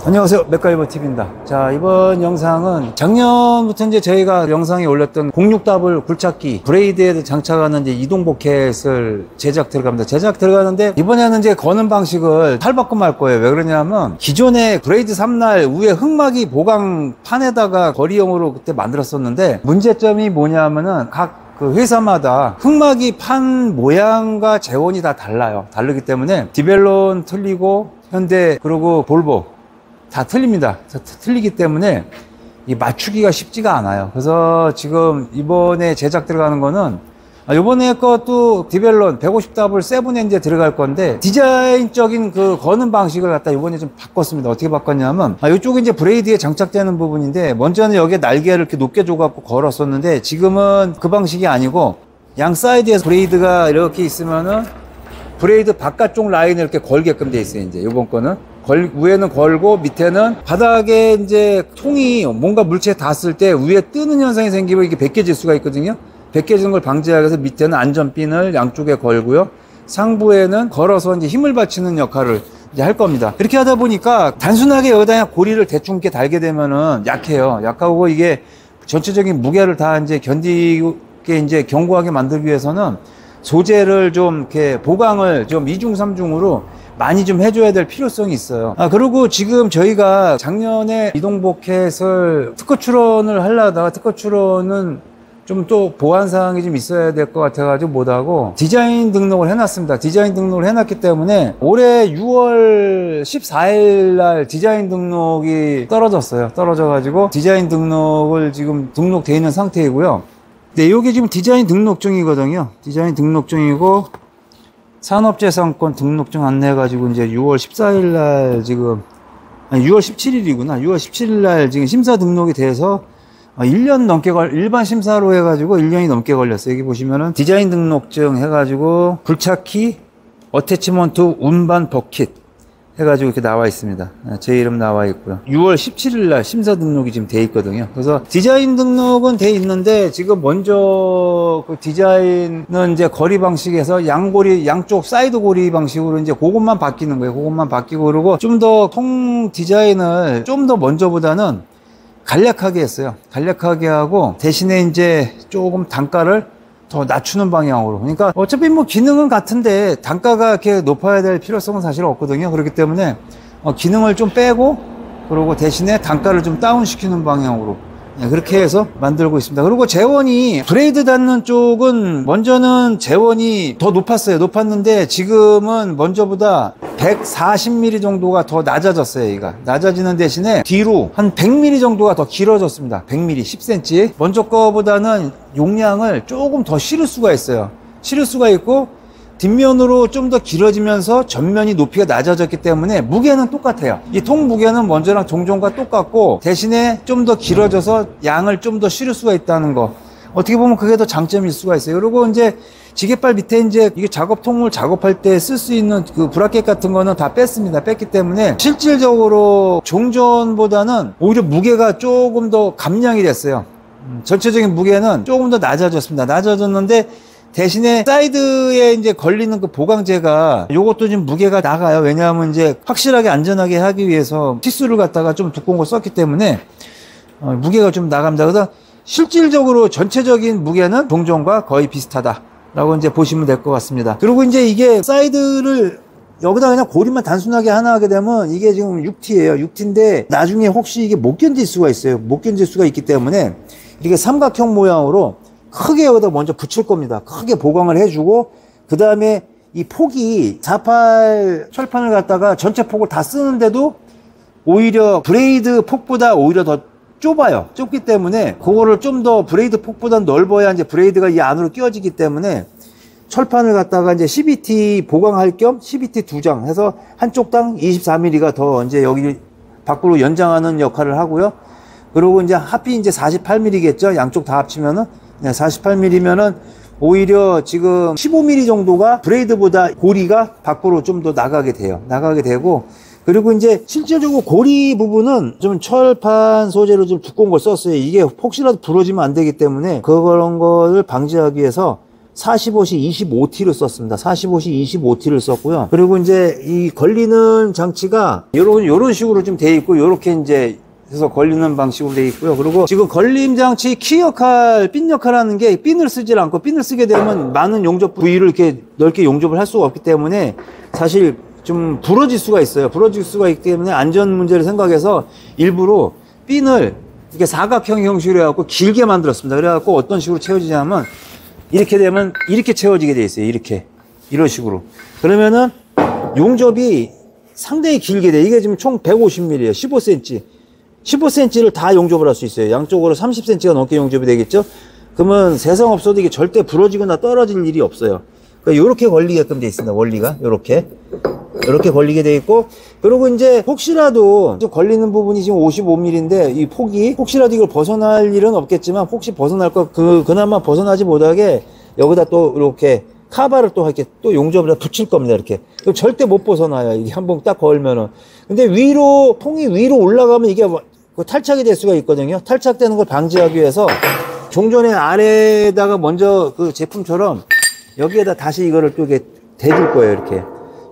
안녕하세요, 맥가이버TV입니다. 자, 이번 영상은 작년부터 이제 저희가 영상에 올렸던 06W 굴착기 브레이드에 장착하는 이제 이동 포켓을 제작 들어갑니다. 제작 들어가는데 이번에는 이제 거는 방식을 탈바꿈할 거예요. 왜 그러냐면 기존의 브레이드 3날 위에 흑마기 보강 판에다가 거리용으로 그때 만들었었는데 문제점이 뭐냐면은 그 회사마다 흑마기 판 모양과 재원이 다 달라요. 다르기 때문에 디벨론 틀리고 현대 그리고 볼보 다 틀립니다. 틀리기 때문에 이 맞추기가 쉽지가 않아요. 그래서 지금 이번에 제작 들어가는 거는 이번에 것도 디벨론 150W 7에 이제 들어갈 건데 디자인적인 그 거는 방식을 갖다 이번에 좀 바꿨습니다. 어떻게 바꿨냐면 이쪽이 이제 브레이드에 장착되는 부분인데 먼저는 여기에 날개를 이렇게 높게 줘갖고 걸었었는데 지금은 그 방식이 아니고 양 사이드에서 브레이드가 이렇게 있으면은 브레이드 바깥쪽 라인을 이렇게 걸게끔 돼 있어요. 이제 이번 거는 위에는 걸고 밑에는 바닥에 이제 통이 뭔가 물체에 닿았을 때 위에 뜨는 현상이 생기면 이게 벗겨질 수가 있거든요. 벗겨지는 걸 방지하기 위해서 밑에는 안전핀을 양쪽에 걸고요. 상부에는 걸어서 이제 힘을 받치는 역할을 이제 할 겁니다. 이렇게 하다 보니까 단순하게 여기다 그냥 고리를 대충 이렇게 달게 되면은 약해요. 약하고 이게 전체적인 무게를 다 이제 견디게 이제 견고하게 만들기 위해서는 소재를 좀 이렇게 보강을 좀 2중 3중으로 많이 좀 해줘야 될 필요성이 있어요. 그리고 지금 저희가 작년에 이동 포켓을 특허 출원을 하려다가 특허 출원은 좀 또 보완사항이 좀 있어야 될 것 같아가지고 못하고 디자인 등록을 해놨습니다. 디자인 등록을 해놨기 때문에 올해 6월 14일 날 디자인 등록이 떨어져가지고 디자인 등록을 지금 등록되어 있는 상태이고요. 네, 요게 지금 디자인 등록증이거든요. 디자인 등록증이고 산업재산권 등록증 안내해가지고 이제 6월 14일 날 지금 6월 17일이구나. 6월 17일 날 지금 심사 등록이 돼서 1년 넘게 일반 심사로 해가지고 1년이 넘게 걸렸어요. 여기 보시면은 디자인 등록증 해가지고 굴착기 어태치먼트 운반 버킷 해가지고 이렇게 나와 있습니다. 제 이름 나와 있고요. 6월 17일 날 심사 등록이 지금 돼 있거든요. 그래서 디자인 등록은 돼 있는데 지금 먼저 그 디자인은 이제 거리 방식에서 양쪽 사이드 고리 방식으로 이제 그것만 바뀌는 거예요. 그것만 바뀌고 그러고 좀 더 통 디자인을 좀 더 먼저보다는 간략하게 했어요. 간략하게 하고 대신에 이제 조금 단가를 더 낮추는 방향으로. 그러니까 어차피 뭐 기능은 같은데 단가가 이렇게 높아야 될 필요성은 사실 없거든요. 그렇기 때문에 기능을 좀 빼고 그리고 대신에 단가를 좀 다운시키는 방향으로 그렇게 해서 만들고 있습니다. 그리고 재원이 브레이드 닿는 쪽은 먼저는 재원이 더 높았는데 지금은 먼저보다 140mm 정도가 더 낮아졌어요. 얘가 낮아지는 대신에 뒤로 한 100mm 정도가 더 길어졌습니다. 100mm 10cm 먼저 거보다는 용량을 조금 더 실을 수가 있어요. 실을 수가 있고 뒷면으로 좀 더 길어지면서 전면이 높이가 낮아졌기 때문에 무게는 똑같아요. 이 통 무게는 먼저랑 종종과 똑같고 대신에 좀 더 길어져서 양을 좀 더 실을 수가 있다는 거. 어떻게 보면 그게 더 장점일 수가 있어요. 그리고 이제 지게발 밑에 이제 이게 작업통을 작업할 때 쓸 수 있는 그 브라켓 같은 거는 다 뺐습니다. 뺐기 때문에 실질적으로 종전보다는 오히려 무게가 조금 더 감량이 됐어요. 전체적인 무게는 조금 더 낮아졌습니다. 낮아졌는데 대신에 사이드에 이제 걸리는 그 보강재가 요것도 좀 무게가 나가요. 왜냐하면 이제 확실하게 안전하게 하기 위해서 티스를 갖다가 좀 두꺼운 걸 썼기 때문에 무게가 좀 나갑니다. 그래서 실질적으로 전체적인 무게는 동전과 거의 비슷하다라고 이제 보시면 될 것 같습니다. 그리고 이제 이게 사이드를 여기다 그냥 고리만 단순하게 하나 하게 되면 이게 지금 6T예요. 6T인데 나중에 혹시 이게 못 견딜 수가 있어요. 못 견딜 수가 있기 때문에 이렇게 삼각형 모양으로 크게 여기다 먼저 붙일 겁니다. 크게 보강을 해주고 그 다음에 이 폭이 48 철판을 갖다가 전체 폭을 다 쓰는데도 오히려 브레이드 폭보다 오히려 더 좁아요. 좁기 때문에 그거를 좀 더 브레이드 폭보다 넓어야 이제 브레이드가 이 안으로 끼워지기 때문에 철판을 갖다가 이제 CBT 보강할 겸 CBT 2장 해서 한쪽당 24mm가 더 이제 여기 밖으로 연장하는 역할을 하고요. 그리고 이제 합이 이제 48mm겠죠. 양쪽 다 합치면은 48mm면은 오히려 지금 15mm 정도가 브레이드보다 고리가 밖으로 좀 더 나가게 돼요. 나가게 되고 그리고 이제 실질적으로 고리 부분은 좀 철판 소재로 좀 두꺼운 걸 썼어요. 이게 혹시라도 부러지면 안 되기 때문에 그런 거를 방지하기 위해서 45시 25T를 썼습니다. 45시 25T를 썼고요. 그리고 이제 이 걸리는 장치가 요런 식으로 좀 돼 있고, 요렇게 이제 해서 걸리는 방식으로 돼 있고요. 그리고 지금 걸림 장치 키 역할, 핀 역할 하는 게 핀을 쓰질 않고, 핀을 쓰게 되면 많은 용접 부위를 이렇게 넓게 용접을 할 수가 없기 때문에 사실 좀 부러질 수가 있어요. 부러질 수가 있기 때문에 안전 문제를 생각해서 일부러 핀을 이렇게 사각형 형식으로 해갖고 길게 만들었습니다. 그래갖고 어떤 식으로 채워지냐면 이렇게 되면 이렇게 채워지게 돼 있어요. 이렇게. 이런 식으로. 그러면은 용접이 상당히 길게 돼. 이게 지금 총 150mm예요. 15cm. 15cm를 다 용접을 할 수 있어요. 양쪽으로 30cm가 넘게 용접이 되겠죠? 그러면 세상 없어도 이게 절대 부러지거나 떨어질 일이 없어요. 그러니까 요렇게 걸리게끔 돼 있습니다. 원리가. 요렇게 걸리게 돼 있고, 그리고 이제 혹시라도 걸리는 부분이 지금 55mm인데 이 폭이 혹시라도 이걸 벗어날 일은 없겠지만, 혹시 벗어날 거 그나마 벗어나지 못하게 여기다 또 이렇게 카바를 또 이렇게 또 용접을 붙일 겁니다. 이렇게. 절대 못 벗어나요. 이게 한번 딱 걸면은. 근데 위로, 통이 위로 올라가면 이게 탈착이 될 수가 있거든요. 탈착되는 걸 방지하기 위해서 종전에 아래에다가 먼저 그 제품처럼 여기에다 다시 이거를 또 이렇게 대줄 거예요. 이렇게.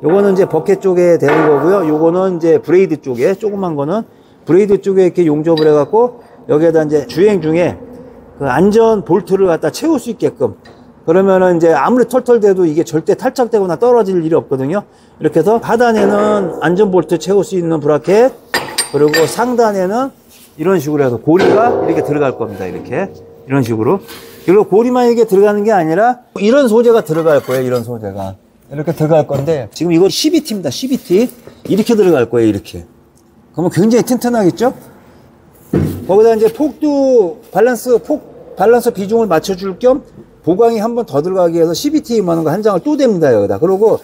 요거는 이제 버켓 쪽에 대는 거고요. 요거는 이제 브레이드 쪽에, 조그만 거는 브레이드 쪽에 이렇게 용접을 해갖고 여기에다 이제 주행 중에 그 안전 볼트를 갖다 채울 수 있게끔. 그러면은 이제 아무리 털털 대도 이게 절대 탈착되거나 떨어질 일이 없거든요. 이렇게 해서 하단에는 안전 볼트 채울 수 있는 브라켓, 그리고 상단에는 이런 식으로 해서 고리가 이렇게 들어갈 겁니다. 이렇게. 이런 식으로. 그리고 고리만 이렇게 들어가는 게 아니라 이런 소재가 들어갈 거예요. 이런 소재가. 이렇게 들어갈 건데, 지금 이거 12T입니다. 12T. 이렇게 들어갈 거예요. 이렇게. 그러면 굉장히 튼튼하겠죠? 거기다 이제 폭도 밸런스 비중을 맞춰줄 겸 보강이 한 번 더 들어가기 위해서 12T만한 거 한 장을 또 댑니다. 여기다. 그리고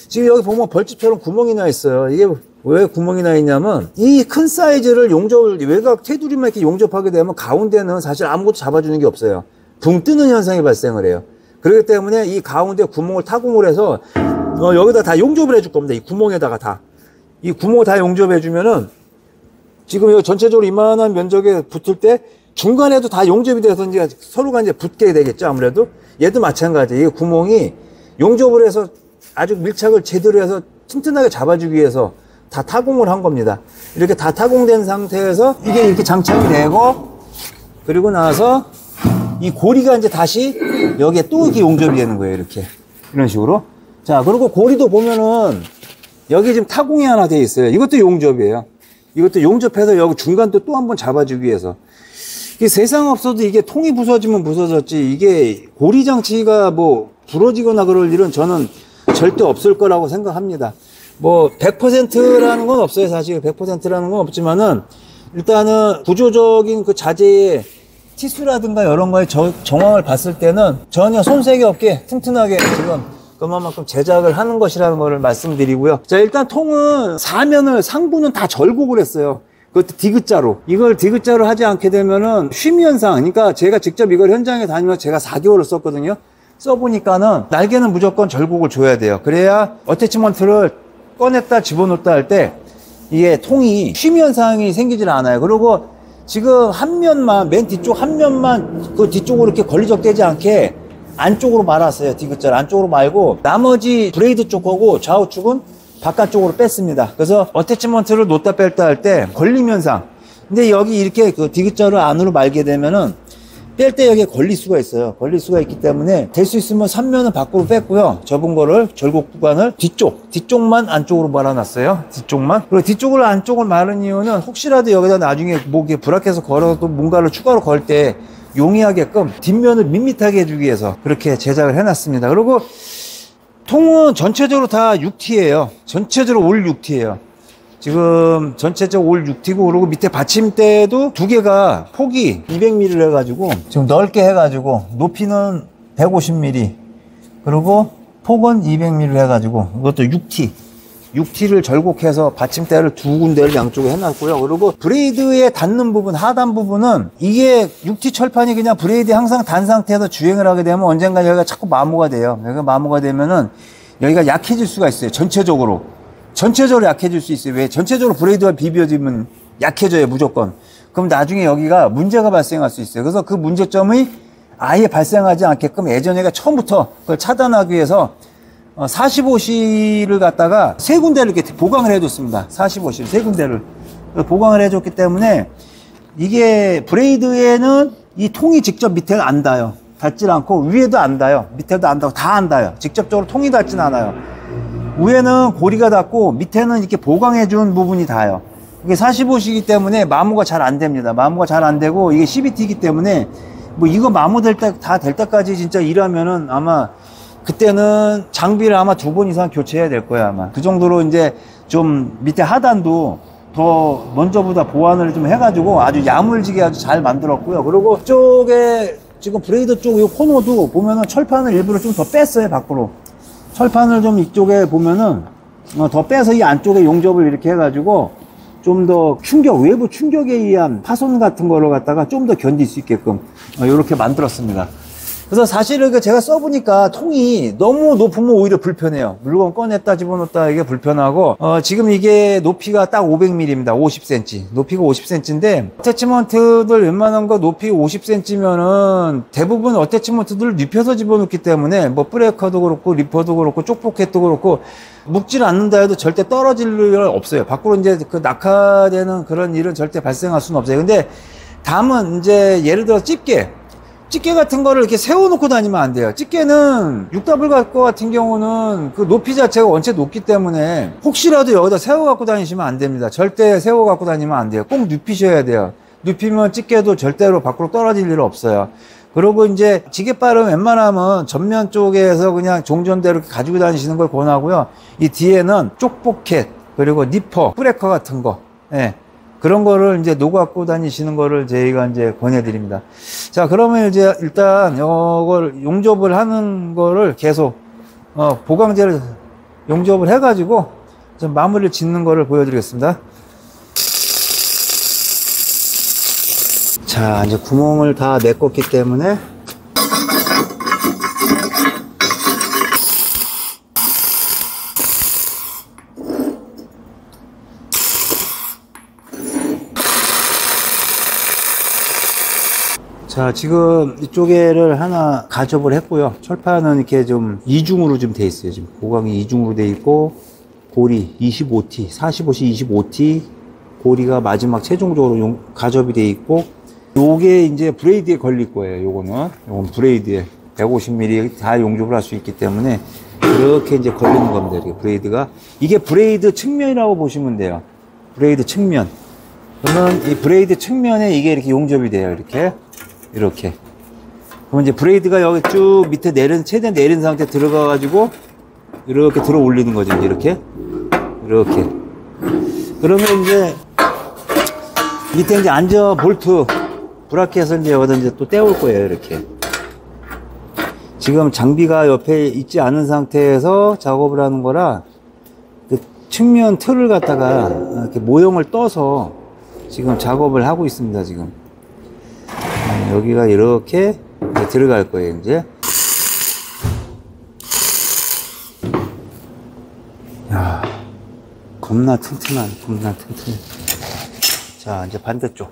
지금 여기 보면 벌집처럼 구멍이 나 있어요. 이게 왜 구멍이 나 있냐면, 이 큰 사이즈를 외곽 테두리만 이렇게 용접하게 되면 가운데는 사실 아무것도 잡아주는 게 없어요. 붕 뜨는 현상이 발생을 해요. 그렇기 때문에 이 가운데 구멍을 타공을 해서 여기다 다 용접을 해줄 겁니다. 이 구멍에다가 다. 이 구멍을 다 용접해 주면은 지금 여기 전체적으로 이만한 면적에 붙을 때 중간에도 다 용접이 돼서 이제 서로가 이제 붙게 되겠죠. 아무래도 얘도 마찬가지예요. 이 구멍이 용접을 해서 아주 밀착을 제대로 해서 튼튼하게 잡아주기 위해서 다 타공을 한 겁니다. 이렇게 다 타공된 상태에서 이게 이렇게 장착이 되고, 그리고 나서 이 고리가 이제 다시 여기에 또 이렇게 용접이 되는 거예요. 이렇게. 이런 식으로. 자, 그리고 고리도 보면은 여기 지금 타공이 하나 돼 있어요. 이것도 용접이에요. 이것도 용접해서 여기 중간도 또 한번 잡아주기 위해서. 이게 세상 없어도 이게 통이 부서지면 부서졌지, 이게 고리 장치가 뭐 부러지거나 그럴 일은 저는 절대 없을 거라고 생각합니다. 뭐 100%라는 건 없어요. 사실 100%라는 건 없지만은 일단은 구조적인 그 자재의 티수라든가 이런 거의 정황을 봤을 때는 전혀 손색이 없게 튼튼하게 지금 그만큼 제작을 하는 것이라는 거를 말씀드리고요. 자, 일단 통은 상부는 다 절곡을 했어요. 그것도 디귿자로. 이걸 디귿자로 하지 않게 되면은 쉼 현상. 그러니까 제가 직접 이걸 현장에 다니면서 제가 4개월을 썼거든요. 써보니까는 날개는 무조건 절곡을 줘야 돼요. 그래야 어태치먼트를 꺼냈다 집어넣었다 할 때 이게 통이 쉼 현상이 생기질 않아요. 그리고 지금 한 면만, 맨 뒤쪽 한 면만 그 뒤쪽으로 이렇게 걸리적대지 않게 안쪽으로 말았어요. 디귿자를 안쪽으로 말고 나머지 브레이드 쪽하고 좌우축은 바깥쪽으로 뺐습니다. 그래서 어태치먼트를 놓다 뺄다 할 때 걸림 현상. 근데 여기 이렇게 그 디귿자를 안으로 말게 되면은 뺄 때 여기에 걸릴 수가 있어요. 걸릴 수가 있기 때문에 될 수 있으면 3면은 밖으로 뺐고요. 접은 거를 절곡 구간을 뒤쪽만 안쪽으로 말아놨어요. 뒤쪽만. 그리고 뒤쪽을 안쪽을 마른 이유는 혹시라도 여기다 나중에 뭐 이렇게 브라켓에서 걸어서 또 뭔가를 추가로 걸 때 용이하게끔 뒷면을 밋밋하게 해주기 위해서 그렇게 제작을 해놨습니다. 그리고 통은 전체적으로 다 6T예요. 전체적으로 올 6T예요. 지금 전체적으로 올 6T고, 그리고 밑에 받침대도 두 개가 폭이 200mm 해가지고 좀 넓게 해가지고 높이는 150mm, 그리고 폭은 200mm 해가지고 이것도 6T를 절곡해서 받침대를 두 군데를 양쪽에 해놨고요. 그리고 브레이드에 닿는 부분, 하단 부분은 이게 6T 철판이 그냥 브레이드 항상 단 상태에서 주행을 하게 되면 언젠가 여기가 자꾸 마모가 돼요. 여기가 마모가 되면은 여기가 약해질 수가 있어요. 전체적으로 약해질 수 있어요. 왜? 전체적으로 브레이드와 비벼지면 약해져요, 무조건. 그럼 나중에 여기가 문제가 발생할 수 있어요. 그래서 그 문제점이 아예 발생하지 않게끔 예전에 처음부터 그걸 차단하기 위해서 45C를 갖다가 세 군데를 이렇게 보강을 해줬습니다. 45C 세 군데를 보강을 해줬기 때문에 이게 브레이드에는 이 통이 직접 밑에 안 닿아요. 닿질 않고 위에도 안 닿아요. 밑에도 안 닿고 다 안 닿아요. 직접적으로 통이 닿진 않아요. 위에는 고리가 닿고 밑에는 이렇게 보강해준 부분이 닿아요. 이게 45C이기 때문에 마모가 잘 안 됩니다. 마모가 잘 안 되고 이게 CVT이기 때문에 뭐 이거 마모될 때 다 될 때까지 진짜 일하면은 아마 그때는 장비를 아마 2번 이상 교체해야 될 거야 아마. 그 정도로 이제 좀 밑에 하단도 더 먼저보다 보완을 좀 해가지고 아주 야물지게 아주 잘 만들었고요. 그리고 이쪽에 지금 브레이드 쪽 이 코너도 보면은 철판을 일부러 좀 더 뺐어요 밖으로. 철판을 좀 이쪽에 보면은 더 빼서 이 안쪽에 용접을 이렇게 해가지고 좀 더 충격, 외부 충격에 의한 파손 같은 거를 갖다가 좀 더 견딜 수 있게끔 이렇게 만들었습니다. 그래서 사실은 제가 써보니까 통이 너무 높으면 오히려 불편해요. 물건 꺼냈다 집어넣었다 이게 불편하고 지금 이게 높이가 딱 500mm입니다. 50cm. 높이가 50cm인데 어태치먼트들 웬만한 거 높이 50cm면은 대부분 어태치먼트들 눕혀서 집어넣기 때문에 뭐 브레이커도 그렇고 리퍼도 그렇고 쪽포켓도 그렇고 묵질 않는다 해도 절대 떨어질 일 없어요. 밖으로 이제 그 낙하되는 그런 일은 절대 발생할 수는 없어요. 근데 다음은 이제 예를 들어 집게 같은 거를 이렇게 세워놓고 다니면 안 돼요. 집게는 6W 갖고 같은 경우는 그 높이 자체가 원체 높기 때문에 혹시라도 여기다 세워 갖고 다니시면 안 됩니다. 절대 세워 갖고 다니면 안 돼요. 꼭 눕히셔야 돼요. 눕히면 집게도 절대로 밖으로 떨어질 일은 없어요. 그리고 이제 지게발은 웬만하면 전면 쪽에서 그냥 종전대로 가지고 다니시는 걸 권하고요. 이 뒤에는 쪽포켓 그리고 니퍼, 브레이커 같은 거, 예. 그런 거를 이제 놓고 갖고 다니시는 거를 저희가 이제 권해드립니다. 자, 그러면 이제 일단 이걸 용접을 하는 거를 계속, 보강제를 용접을 해가지고 좀 마무리를 짓는 거를 보여드리겠습니다. 자, 이제 구멍을 다 메꿨기 때문에 자, 지금 이쪽에를 하나 가접을 했고요. 철판은 이렇게 좀 이중으로 좀 돼 있어요. 지금 보강이 이중으로 돼 있고 고리 25T, 45C 25T 고리가 마지막 최종적으로 가접이 돼 있고 요게 이제 브레이드에 걸릴 거예요. 요건 브레이드에 150mm 다 용접을 할 수 있기 때문에 이렇게 이제 걸리는 겁니다. 이렇게 브레이드가 이게 브레이드 측면이라고 보시면 돼요. 브레이드 측면. 그러면 이 브레이드 측면에 이게 이렇게 용접이 돼요. 이렇게. 그럼 이제 브레이드가 여기 쭉 밑에 최대한 내린 상태 들어가 가지고 이렇게 들어 올리는 거죠. 이렇게. 그러면 이제 밑에 이제 안저 볼트 브라켓을 이제 여기다 이제 또 떼올 거예요. 이렇게. 지금 장비가 옆에 있지 않은 상태에서 작업을 하는 거라 그 측면 틀을 갖다가 이렇게 모형을 떠서 지금 작업을 하고 있습니다. 지금. 여기가 이렇게 들어갈 거예요, 이제. 야, 겁나 튼튼해. 자, 이제 반대쪽.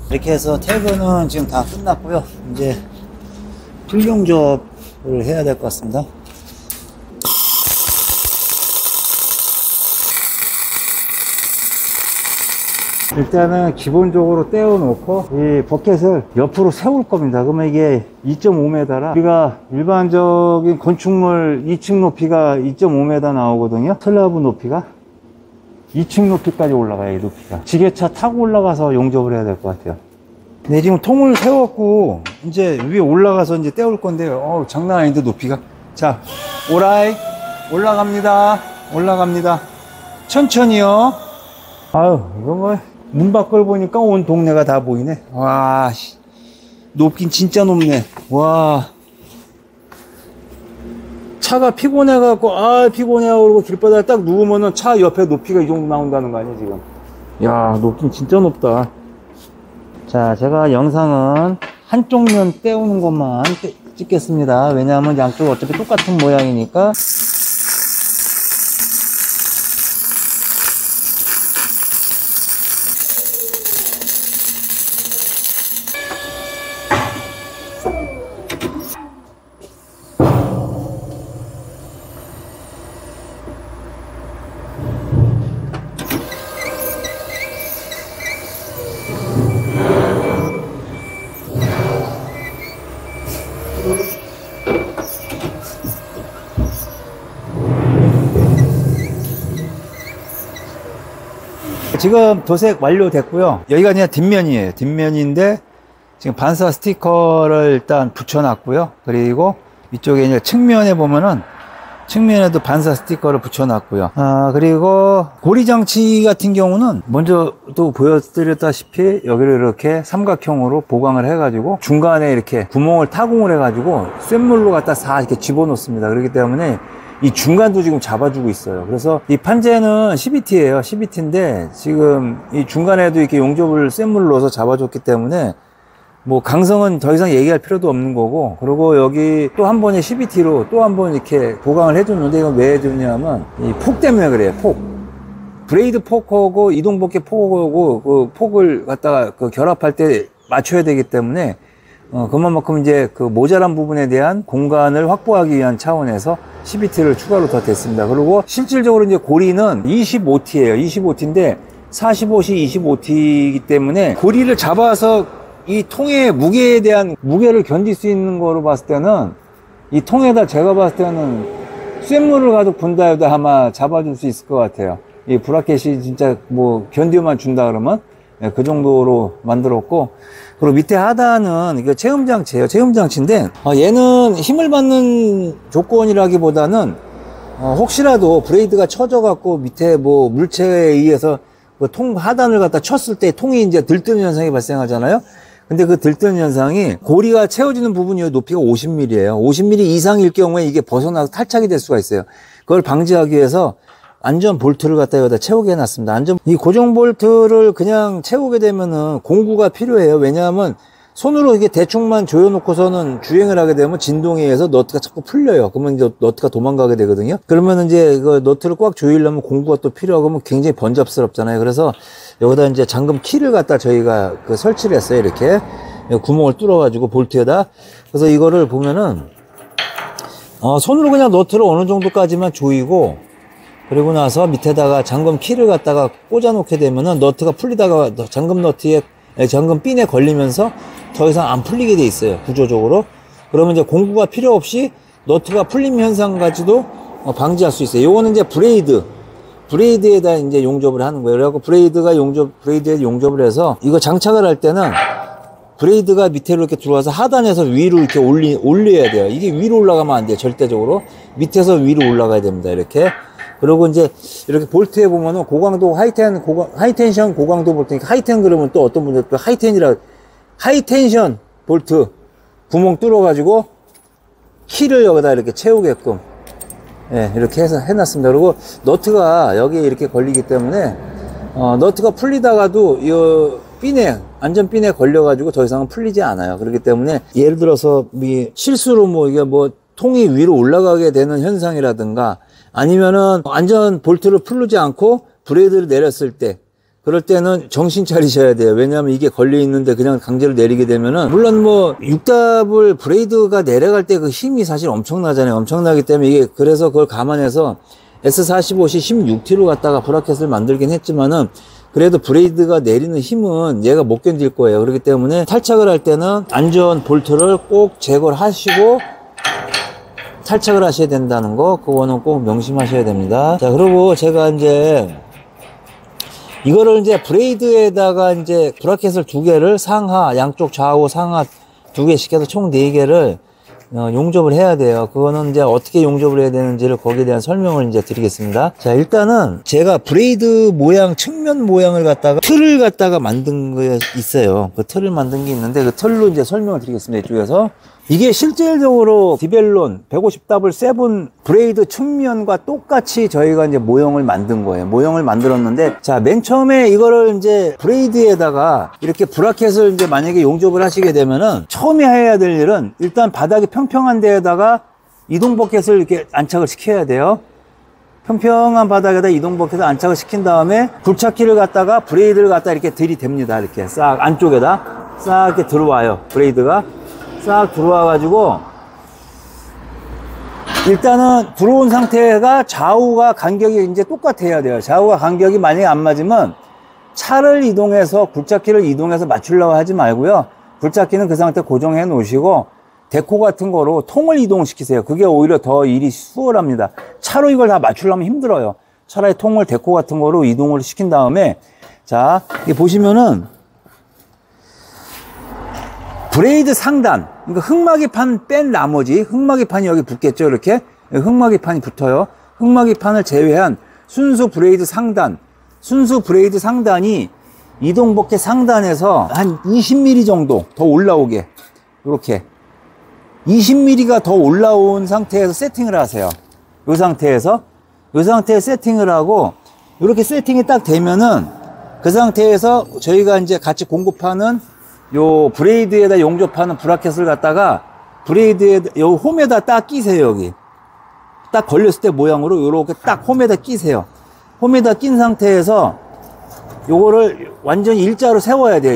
이렇게 해서 태그는 지금 다 끝났고요. 이제 필용접을 해야 될 것 같습니다. 일단은 기본적으로 떼어 놓고 이 버켓을 옆으로 세울 겁니다. 그러면 이게 2.5m라 우리가 일반적인 건축물 2층 높이가 2.5m 나오거든요. 슬라브 높이가 2층 높이까지 올라가요. 이 높이가 지게차 타고 올라가서 용접을 해야 될 것 같아요. 네, 지금 통을 세웠고 이제 위에 올라가서 이제 떼올 건데요. 장난 아닌데 높이가. 자, 오라이 올라갑니다. 천천히요. 아유, 이거 뭐 문 밖을 보니까 온 동네가 다 보이네. 와, 높긴 진짜 높네. 와, 차가 피곤해갖고 피곤해하고 그러고 길바닥에 딱 누우면은 차 옆에 높이가 이 정도 나온다는 거 아니야 지금. 야, 높긴 진짜 높다. 자, 제가 영상은 한쪽 면 떼우는 것만 찍겠습니다. 왜냐하면 양쪽 어차피 똑같은 모양이니까. 지금 도색 완료됐고요. 여기가 그냥 뒷면이에요. 뒷면인데 지금 반사 스티커를 일단 붙여놨고요. 그리고 이쪽에 이제 측면에 보면은 측면에도 반사 스티커를 붙여놨고요. 그리고 고리 장치 같은 경우는 먼저 또 보여드렸다시피 여기를 이렇게 삼각형으로 보강을 해가지고 중간에 이렇게 구멍을 타공을 해가지고 쇳물로 갖다 다 이렇게 집어넣습니다. 그렇기 때문에 이 중간도 지금 잡아주고 있어요. 그래서 이 판재는 CBT예요. CBT인데 지금 이 중간에도 이렇게 용접을 쇳물을 넣어서 잡아줬기 때문에 뭐 강성은 더 이상 얘기할 필요도 없는 거고, 그리고 여기 또 한 번의 CBT로 또 한 번 이렇게 보강을 해줬는데 이건 왜 해줬냐면 이 폭 때문에 그래요. 폭. 브레이드 폭하고 이동복개 폭하고 그 폭을 갖다가 그 결합할 때 맞춰야 되기 때문에 그만큼 이제 그 모자란 부분에 대한 공간을 확보하기 위한 차원에서 CBT를 추가로 더 됐습니다. 그리고 실질적으로 이제 고리는 25T예요. 25T인데 45시 25T이기 때문에 고리를 잡아서 이 통의 무게에 대한 무게를 견딜 수 있는 거로 봤을 때는 이 통에다 제가 봤을 때는 쇳물을 가득 분다 해도 아마 잡아줄 수 있을 것 같아요. 이 브라켓이 진짜 뭐 견디만 준다 그러면 그 정도로 만들었고, 그리고 밑에 하단은 이거 체험장치예요. 체험장치인데 얘는 힘을 받는 조건이라기보다는 혹시라도 브레이드가 쳐져 갖고 밑에 뭐 물체에 의해서 그 통 하단을 갖다 쳤을 때 통이 이제 들뜨는 현상이 발생하잖아요. 근데 그 들뜨는 현상이 고리가 채워지는 부분이 높이가 50mm예요. 50mm 이상일 경우에 이게 벗어나서 탈착이 될 수가 있어요. 그걸 방지하기 위해서 안전 볼트를 갖다 여기다 채우게 해놨습니다. 이 고정 볼트를 그냥 채우게 되면은 공구가 필요해요. 왜냐하면 손으로 이게 대충만 조여놓고서는 주행을 하게 되면 진동에 의해서 너트가 자꾸 풀려요. 그러면 이제 너트가 도망가게 되거든요. 그러면 이제 그 너트를 꽉 조이려면 공구가 또 필요하고 하면 굉장히 번잡스럽잖아요. 그래서 여기다 이제 잠금 키를 갖다 저희가 그 설치를 했어요. 이렇게 구멍을 뚫어가지고 볼트에다. 그래서 이거를 보면은 손으로 그냥 너트를 어느 정도까지만 조이고, 그리고 나서 밑에다가 잠금 키를 갖다가 꽂아 놓게 되면은 너트가 풀리다가 잠금 너트에 잠금 핀에 걸리면서 더 이상 안 풀리게 돼 있어요. 구조적으로. 그러면 이제 공구가 필요 없이 너트가 풀림 현상까지도 방지할 수 있어요. 요거는 이제 브레이드에다 이제 용접을 하는 거예요. 그래갖고 브레이드에 용접을 해서 이거 장착을 할 때는 브레이드가 밑으로 이렇게 들어와서 하단에서 위로 이렇게 올려야 돼요. 이게 위로 올라가면 안 돼요. 절대적으로. 밑에서 위로 올라가야 됩니다. 이렇게. 그리고 이제 이렇게 볼트에 보면은 고강도 하이텐션 고강도 볼트니까 하이텐 그러면 또 어떤 분들 또 하이텐션 볼트 구멍 뚫어가지고 키를 여기다 이렇게 채우게끔 이렇게 해서 해놨습니다. 그리고 너트가 여기에 이렇게 걸리기 때문에 너트가 풀리다가도 이 안전핀에 걸려가지고 더 이상은 풀리지 않아요. 그렇기 때문에 예를 들어서 실수로 이게 통이 위로 올라가게 되는 현상이라든가 아니면은 안전 볼트를 풀지 않고 브레이드를 내렸을 때, 그럴 때는 정신 차리셔야 돼요. 왜냐하면 이게 걸려 있는데 그냥 강제로 내리게 되면은, 물론 6답을 브레이드가 내려갈 때 그 힘이 사실 엄청나잖아요. 엄청나기 때문에 이게, 그래서 그걸 감안해서 S45C 16T로 갖다가 브라켓을 만들긴 했지만은 그래도 브레이드가 내리는 힘은 얘가 못 견딜 거예요. 그렇기 때문에 탈착을 할 때는 안전 볼트를 꼭 제거를 하시고 탈착을 하셔야 된다는 거, 그거는 꼭 명심하셔야 됩니다. 자, 그리고 제가 이제 이거를 이제 브레이드에다가 이제 브라켓을 2개를 양쪽 좌우 상하 2개씩 해서 총 4개를 용접을 해야 돼요. 그거는 이제 어떻게 용접을 해야 되는지를 거기에 대한 설명을 이제 드리겠습니다. 자, 일단은 제가 브레이드 모양, 측면 모양을 갖다가 틀을 갖다가 만든 게 있어요. 그 틀을 만든 게 있는데 그 틀로 이제 설명을 드리겠습니다. 이쪽에서. 이게 실질적으로 디벨론 150W7 브레이드 측면과 똑같이 저희가 이제 모형을 만든 거예요. 모형을 만들었는데, 자, 맨 처음에 이거를 이제 브레이드에다가 이렇게 브라켓을 이제 만약에 용접을 하시게 되면은 처음에 해야 될 일은 일단 바닥이 평평한 데에다가 이동 버켓을 이렇게 안착을 시켜야 돼요. 평평한 바닥에다 이동 버켓을 안착을 시킨 다음에 굴착기를 갖다가 브레이드를 갖다 이렇게 들이댑니다. 이렇게 싹 안쪽에다 싹 이렇게 들어와요. 브레이드가. 싹 들어와 가지고 일단은 들어온 상태가 좌우가 간격이 이제 똑같아야 돼요. 좌우가 간격이 만약에 안 맞으면 차를 이동해서 굴착기를 이동해서 맞추려고 하지 말고요. 굴착기는 그 상태 고정해 놓으시고 데코 같은 거로 통을 이동시키세요. 그게 오히려 더 일이 수월합니다. 차로 이걸 다 맞추려면 힘들어요. 차라리 통을 데코 같은 거로 이동을 시킨 다음에, 자, 이게 보시면은 브레이드 상단, 그러니까 흙막이판 뺀 나머지, 흙막이판이 여기 붙겠죠, 이렇게. 흙막이판이 붙어요. 흙막이판을 제외한 순수 브레이드 상단, 순수 브레이드 상단이 이동버켓 상단에서 한 20mm 정도 더 올라오게, 이렇게 20mm가 더 올라온 상태에서 세팅을 하세요. 이 상태에서 세팅을 하고, 이렇게 세팅이 딱 되면은 그 상태에서 저희가 이제 같이 공급하는 요 브레이드에다 용접하는 브라켓을 갖다가 브레이드에 요 홈에다 딱 끼세요. 여기 딱 걸렸을 때 모양으로 요렇게 딱 홈에다 끼세요. 홈에다 낀 상태에서 요거를 완전히 일자로 세워야 돼요.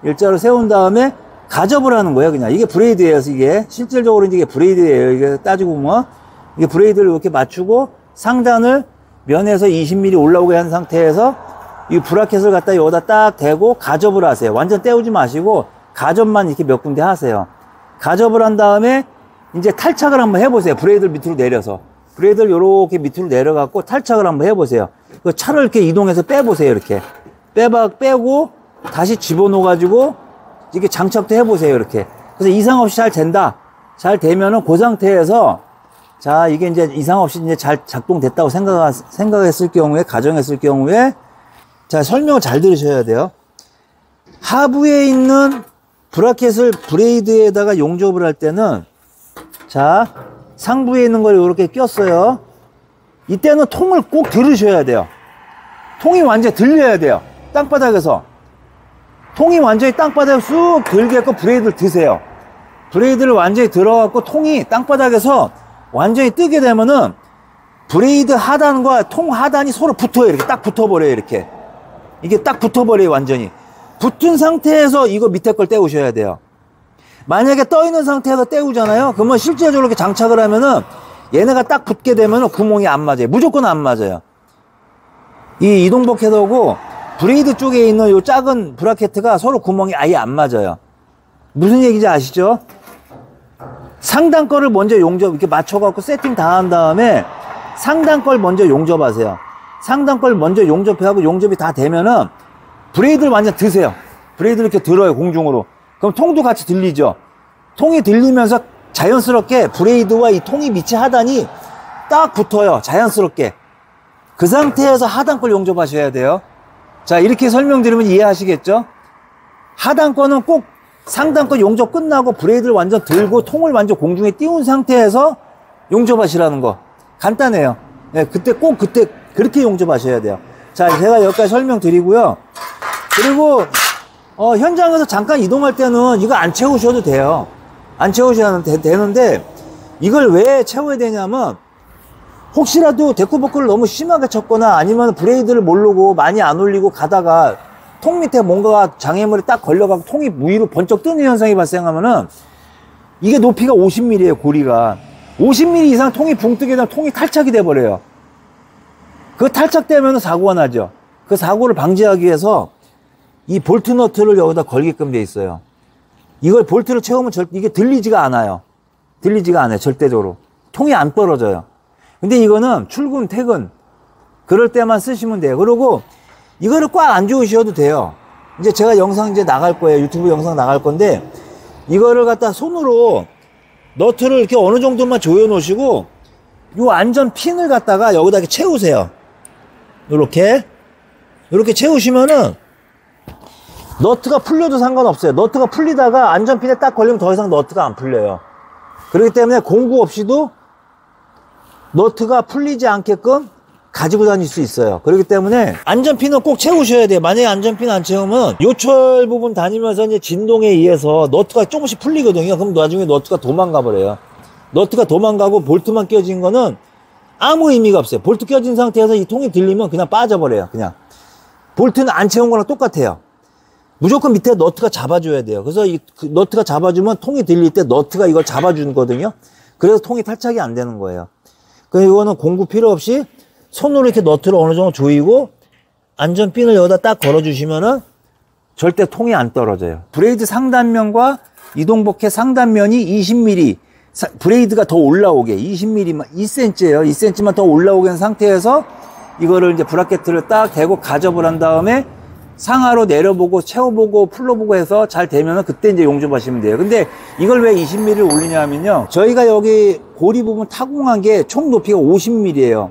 일자로 세운 다음에 가접을 하는 거예요. 그냥 이게 브레이드예요. 이게 실질적으로 이게 브레이드예요. 이게 따지고 보면 이게 브레이드를 이렇게 맞추고 상단을 면에서 20mm 올라오게 한 상태에서 이 브라켓을 갖다 여기다 딱 대고 가접을 하세요. 완전 떼우지 마시고 가접만 이렇게 몇 군데 하세요. 가접을 한 다음에 이제 탈착을 한번 해보세요. 브레이드를 밑으로 내려서. 브레이드를 이렇게 밑으로 내려갖고 탈착을 한번 해보세요. 그 차를 이렇게 이동해서 빼보세요. 이렇게. 빼고 다시 집어넣어가지고 이렇게 장착도 해보세요. 이렇게. 그래서 이상 없이 잘 된다. 잘 되면은 그 상태에서 자, 이게 이제 이상 없이 이제 잘 작동됐다고 생각했을 경우에, 가정했을 경우에 자, 설명을 잘 들으셔야 돼요. 하부에 있는 브라켓을 브레이드에다가 용접을 할 때는, 자, 상부에 있는 걸 이렇게 꼈어요. 이때는 통을 꼭 들으셔야 돼요. 통이 완전히 들려야 돼요. 땅바닥에서. 통이 완전히 땅바닥에 쑥 들게끔 브레이드를 드세요. 브레이드를 완전히 들어갖고 통이 땅바닥에서 완전히 뜨게 되면은 브레이드 하단과 통 하단이 서로 붙어요. 이렇게 딱 붙어버려요. 이렇게. 이게 딱 붙어버려요. 완전히 붙은 상태에서 이거 밑에 걸 떼우셔야 돼요. 만약에 떠 있는 상태에서 떼우잖아요. 그러면 실제적으로 이렇게 장착을 하면은 얘네가 딱 붙게 되면은 구멍이 안 맞아요. 무조건 안 맞아요. 이 이동버켓하고 브레이드 쪽에 있는 요 작은 브라켓가 서로 구멍이 아예 안 맞아요. 무슨 얘기인지 아시죠? 상단 거를 먼저 용접 이렇게 맞춰갖고 세팅 다 한 다음에 상단 걸 먼저 용접하세요. 상단 걸 먼저 용접하고 용접이 다 되면은 브레이드를 완전 드세요. 브레이드를 이렇게 들어요. 공중으로. 그럼 통도 같이 들리죠. 통이 들리면서 자연스럽게 브레이드와 이 통이 밑에 하단이 딱 붙어요. 자연스럽게. 그 상태에서 하단 걸 용접하셔야 돼요. 자, 이렇게 설명드리면 이해하시겠죠? 하단 거는 꼭 상단 거 용접 끝나고 브레이드를 완전 들고 통을 완전 공중에 띄운 상태에서 용접하시라는 거. 간단해요. 네, 그때 그렇게 용접하셔야 돼요. 자, 제가 여기까지 설명드리고요. 그리고 현장에서 잠깐 이동할 때는 이거 안 채우셔도 돼요. 안 채우셔도 되는데 이걸 왜 채워야 되냐면 혹시라도 데코버클을 너무 심하게 쳤거나 아니면 브레이드를 모르고 많이 안 올리고 가다가 통 밑에 뭔가가 장애물이 딱 걸려가고 통이 위로 번쩍 뜨는 현상이 발생하면은 이게 높이가 50mm예요. 고리가 50mm 이상 통이 붕 뜨게 되면 통이 탈착이 돼 버려요. 그 탈착되면 사고가 나죠. 그 사고를 방지하기 위해서 이 볼트 너트를 여기다 걸게끔 돼 있어요. 이걸 볼트를 채우면 이게 들리지가 않아요. 절대적으로. 통이 안 떨어져요. 근데 이거는 출근, 퇴근 그럴 때만 쓰시면 돼요. 그리고 이거를 꽉 안 조으셔도 돼요. 이제 제가 영상 이제 나갈 거예요. 유튜브 영상 나갈 건데 이거를 갖다 손으로 너트를 이렇게 어느 정도만 조여 놓으시고 요 안전 핀을 갖다가 여기다 이렇게 채우세요. 요렇게 채우시면은 너트가 풀려도 상관없어요. 너트가 풀리다가 안전핀에 딱 걸리면 더 이상 너트가 안 풀려요. 그렇기 때문에 공구 없이도 너트가 풀리지 않게끔 가지고 다닐 수 있어요. 그렇기 때문에 안전핀은 꼭 채우셔야 돼요. 만약에 안전핀 안 채우면 요철 부분 다니면서 이제 진동에 의해서 너트가 조금씩 풀리거든요. 그럼 나중에 너트가 도망가 버려요. 너트가 도망가고 볼트만 껴진 거는 아무 의미가 없어요. 볼트 껴진 상태에서 이 통이 들리면 그냥 빠져버려요. 그냥 볼트는 안 채운 거랑 똑같아요. 무조건 밑에 너트가 잡아줘야 돼요. 그래서 그 너트가 잡아주면 통이 들릴 때 너트가 이걸 잡아주거든요. 그래서 통이 탈착이 안 되는 거예요. 그래서 이거는 공구 필요 없이 손으로 이렇게 너트를 어느 정도 조이고 안전핀을 여기다 딱 걸어주시면은 절대 통이 안 떨어져요. 브레이드 상단면과 이동복해 상단면이 20mm, 브레이드가 더 올라오게 20mm, 2cm예요. 2cm만 더 올라오게 한 상태에서 이거를 이제 브라켓을 딱 대고 가접을 한 다음에 상하로 내려보고 채워보고 풀러보고 해서 잘 되면은 그때 이제 용접하시면 돼요. 근데 이걸 왜 20mm를 올리냐면요, 저희가 여기 고리 부분 타공한 게 총 높이가 50mm예요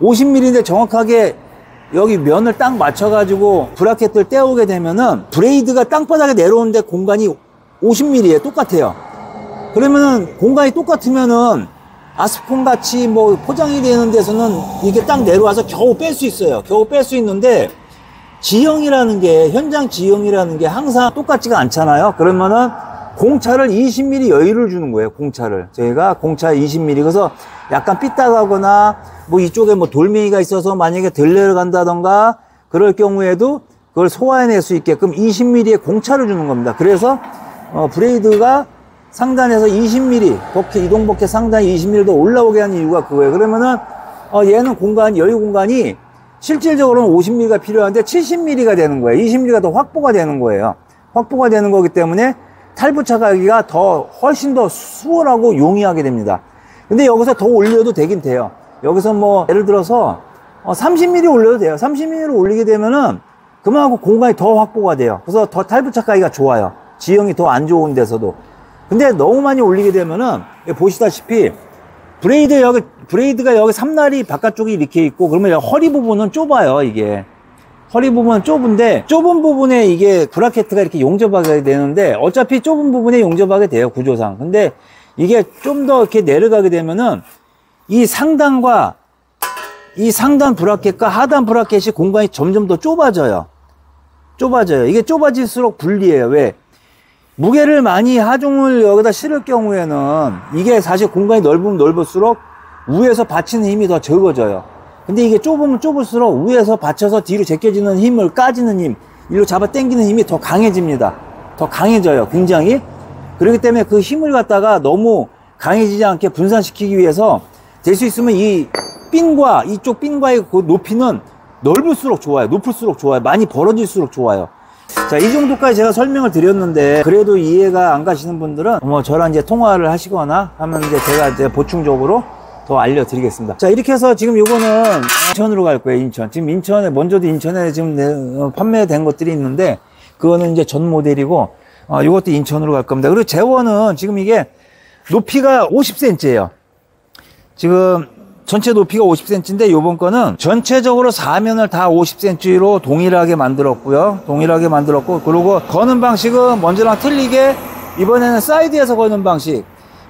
50mm인데 정확하게 여기 면을 딱 맞춰가지고 브라켓을 떼오게 되면은 브레이드가 땅바닥에 내려오는데 공간이 50mm에 똑같아요. 그러면은 공간이 똑같으면은 아스콘 같이 뭐 포장이 되는 데서는 이게 딱 내려와서 겨우 뺄 수 있어요. 겨우 뺄 수 있는데 지형이라는 게, 현장 지형이라는 게 항상 똑같지가 않잖아요. 그러면은 공차를 20mm 여유를 주는 거예요. 공차를 저희가 공차 20mm, 그래서 약간 삐딱하거나 뭐 이쪽에 뭐 돌멩이가 있어서 만약에 덜 내려간다던가 그럴 경우에도 그걸 소화해낼 수 있게끔 20mm의 공차를 주는 겁니다. 그래서 브레이드가 상단에서 20mm, 복해, 이동복해 상단이 20mm 더 올라오게 하는 이유가 그거예요. 그러면은 얘는 공간, 여유 공간이 실질적으로는 50mm가 필요한데 70mm가 되는 거예요. 20mm가 더 확보가 되는 거예요. 확보가 되는 거기 때문에 탈부착하기가 훨씬 더 수월하고 용이하게 됩니다. 근데 여기서 더 올려도 되긴 돼요. 여기서 뭐 예를 들어서 30mm 올려도 돼요. 30mm를 올리게 되면은 그만큼 공간이 더 확보가 돼요. 그래서 더 탈부착하기가 좋아요. 지형이 더 안 좋은 데서도. 근데 너무 많이 올리게 되면은 보시다시피 브레이드가 여기 삼날이 바깥쪽이 이렇게 있고, 그러면 허리 부분은 좁아요. 이게 허리 부분은 좁은데 좁은 부분에 이게 브라켓가 이렇게 용접하게 되는데 어차피 좁은 부분에 용접하게 돼요, 구조상. 근데 이게 좀 더 이렇게 내려가게 되면은 이 상단과 이 상단 브라켓과 하단 브라켓이 공간이 점점 더 좁아져요. 이게 좁아질수록 불리해요. 왜? 무게를 많이 하중을 여기다 실을 경우에는 이게 사실 공간이 넓으면 넓을수록 위에서 받치는 힘이 더 적어져요. 근데 이게 좁으면 좁을수록 위에서 받쳐서 뒤로 제껴지는 힘을 까지는 힘, 일로 잡아 당기는 힘이 더 강해집니다. 더 강해져요, 굉장히. 그렇기 때문에 그 힘을 갖다가 너무 강해지지 않게 분산시키기 위해서 될 수 있으면 이 핀과 이쪽 핀과의 그 높이는 넓을수록 좋아요. 높을수록 좋아요. 많이 벌어질수록 좋아요. 자, 이 정도까지 제가 설명을 드렸는데 그래도 이해가 안 가시는 분들은 뭐 저랑 이제 통화를 하시거나 하면 이제 제가 이제 보충적으로 더 알려드리겠습니다. 자, 이렇게 해서 지금 요거는 인천으로 갈 거예요. 인천. 지금 인천에, 먼저도 인천에 지금 판매된 것들이 있는데 그거는 이제 전 모델이고 요것도 인천으로 갈 겁니다. 그리고 재원은 지금 이게 높이가 50cm예요. 지금 전체 높이가 50cm인데 요번 거는 전체적으로 사면을 다 50cm로 동일하게 만들었고요. 그리고 거는 방식은 먼저랑 틀리게 이번에는 사이드에서 거는 방식,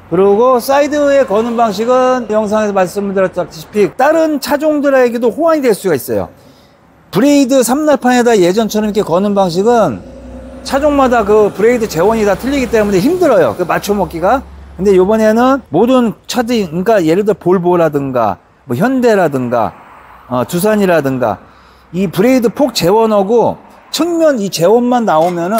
그리고 사이드에 거는 방식은 영상에서 말씀드렸다시피 다른 차종들에게도 호환이 될 수가 있어요. 브레이드 삼날판에다 예전처럼 이렇게 거는 방식은 차종마다 그 브레이드 재원이 다 틀리기 때문에 힘들어요, 그 맞춰먹기가. 근데 요번에는 모든 차들, 그러니까 예를 들어 볼보라든가 뭐 현대라든가 두산이라든가 이 브레이드 폭 재원하고 측면 이 재원만 나오면은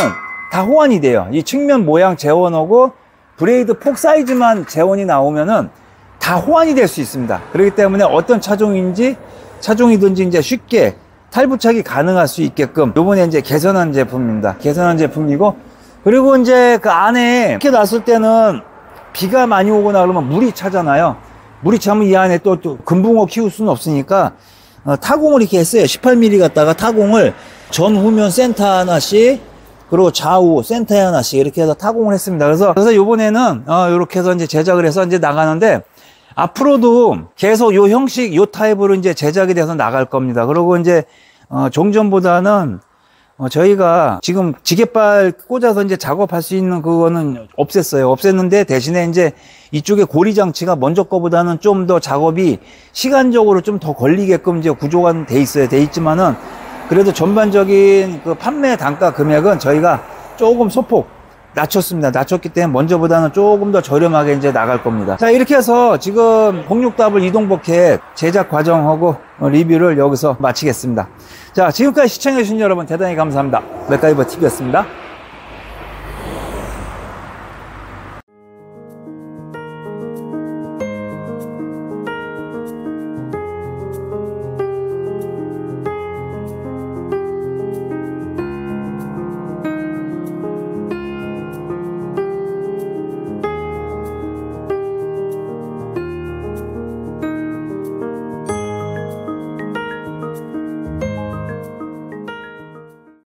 다 호환이 돼요. 이 측면 모양 재원하고 브레이드 폭 사이즈만 재원이 나오면은 다 호환이 될 수 있습니다. 그렇기 때문에 어떤 차종이든지 이제 쉽게 탈부착이 가능할 수 있게끔 요번에 이제 개선한 제품입니다. 개선한 제품이고, 그리고 이제 그 안에 이렇게 놨을 때는 비가 많이 오거나 그러면 물이 차잖아요. 물이 차면 이 안에 또 금붕어 키울 수는 없으니까 타공을 이렇게 했어요. 18mm 갖다가 타공을 전 후면 센터 하나씩, 그리고 좌우 센터에 하나씩 이렇게 해서 타공을 했습니다. 그래서 요번에는 이렇게 해서 이제 제작을 해서 이제 나가는데, 앞으로도 계속 요 형식, 요 타입으로 이제 제작이 돼서 나갈 겁니다. 그리고 이제 종전보다는 저희가 지금 지게발 꽂아서 이제 작업할 수 있는 그거는 없앴는데, 대신에 이제 이쪽에 고리 장치가 먼저 거보다는 좀 더 작업이 시간적으로 좀 더 걸리게끔 이제 구조가 돼 있지만은, 그래도 전반적인 그 판매 단가 금액은 저희가 조금 소폭 낮췄습니다. 낮췄기 때문에 먼저보다는 조금 더 저렴하게 이제 나갈 겁니다. 자, 이렇게 해서 지금 06W 이동버켓 제작 과정하고 리뷰를 여기서 마치겠습니다. 자, 지금까지 시청해주신 여러분 대단히 감사합니다. 맥가이버 TV였습니다.